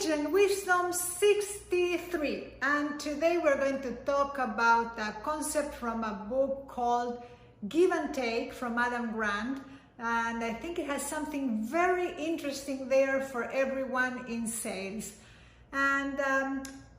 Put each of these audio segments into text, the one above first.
Agent Wisdom 63, and today we're going to talk about a concept from a book called Give and Take from Adam Grant, and I think it has something very interesting there for everyone in sales. And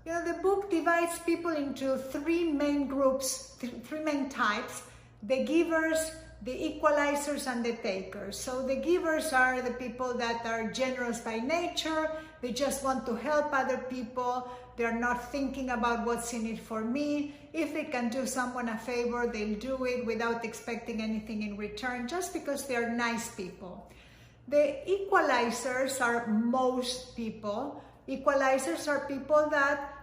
the book divides people into three main groups, three main types: the givers, the equalizers, and the takers. So the givers are the people that are generous by nature. They just want to help other people. They're not thinking about what's in it for me. If they can do someone a favor, they'll do it without expecting anything in return, just because they're nice people. The equalizers are most people. Equalizers are people that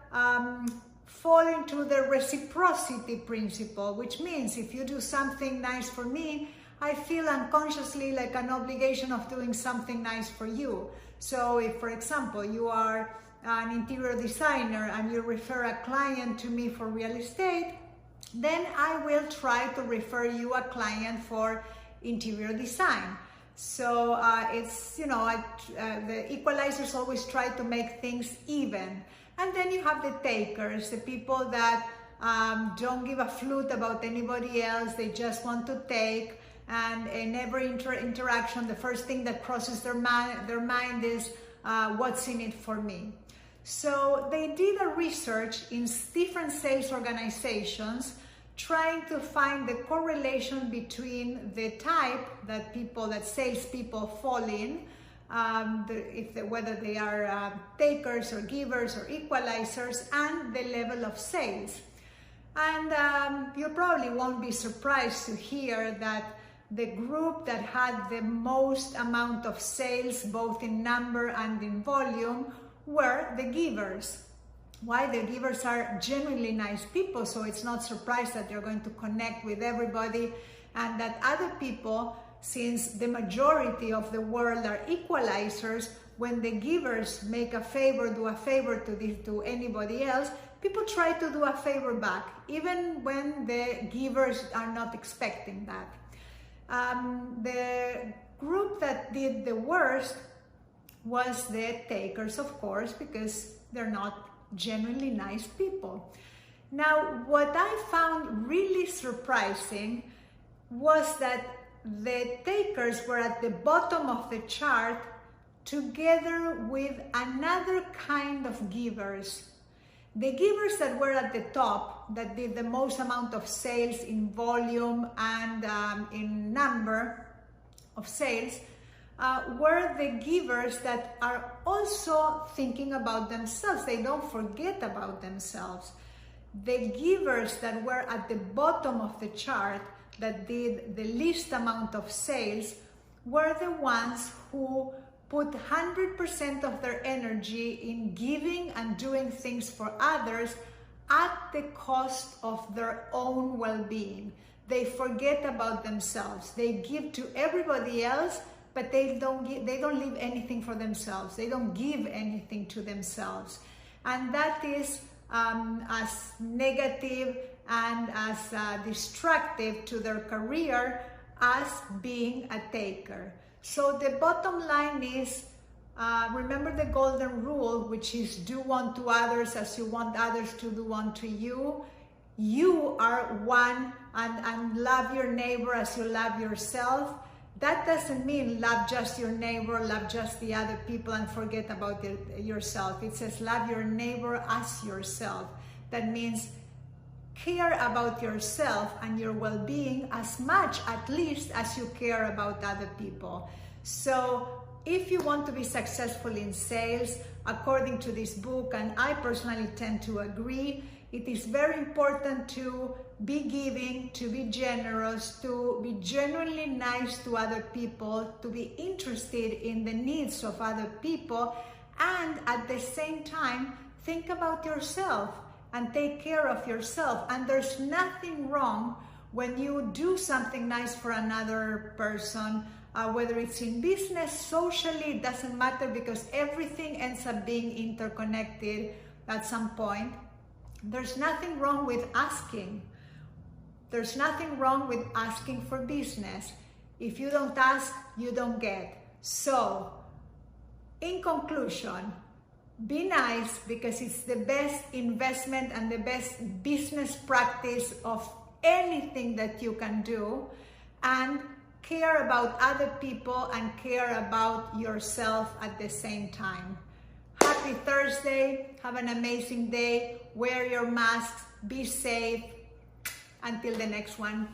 fall into the reciprocity principle, which means if you do something nice for me, I feel unconsciously like an obligation of doing something nice for you. So if, for example, you are an interior designer and you refer a client to me for real estate, then I will try to refer you a client for interior design. So the equalizers always try to make things even. And then you have the takers, the people that don't give a flute about anybody else. They just want to take, and in every interaction, the first thing that crosses their mind is what's in it for me. So they did a research in different sales organizations, trying to find the correlation between the type that salespeople fall in, whether they are takers or givers or equalizers, and the level of sales. And you probably won't be surprised to hear that the group that had the most amount of sales, both in number and in volume, were the givers. Why? The givers are genuinely nice people, so it's not surprised that they're going to connect with everybody, and that other people, since the majority of the world are equalizers, when the givers make a favor, do a favor to anybody else, people try to do a favor back, even when the givers are not expecting that. The group that did the worst was the takers, of course, because they're not genuinely nice people. Now, what I found really surprising was that the takers were at the bottom of the chart together with another kind of givers. The givers that were at the top, that did the most amount of sales in volume and in number of sales, were the givers that are also thinking about themselves. They don't forget about themselves. The givers that were at the bottom of the chart, that did the least amount of sales, were the ones who put 100% of their energy in giving and doing things for others at the cost of their own well-being. They forget about themselves. They give to everybody else, but they don't leave anything for themselves. They don't give anything to themselves. And that is as negative and as destructive to their career as being a taker. So the bottom line is, remember the golden rule, which is do unto others as you want others to do unto you. You are one, and love your neighbor as you love yourself. That doesn't mean love just your neighbor, love just the other people and forget about yourself. It says love your neighbor as yourself. That means care about yourself and your well-being as much, at least, as you care about other people. So if you want to be successful in sales, according to this book, and I personally tend to agree, it is very important to be giving, to be generous, to be genuinely nice to other people, to be interested in the needs of other people, and at the same time, think about yourself and take care of yourself. And there's nothing wrong when you do something nice for another person, whether it's in business, socially, it doesn't matter, because everything ends up being interconnected at some point. There's nothing wrong with asking. There's nothing wrong with asking for business. If you don't ask, you don't get. So, in conclusion, Be nice, because it's the best investment and the best business practice of anything that you can do. And care about other people and care about yourself at the same time. Happy Thursday. Have an amazing day. Wear your masks. Be safe. Until the next one.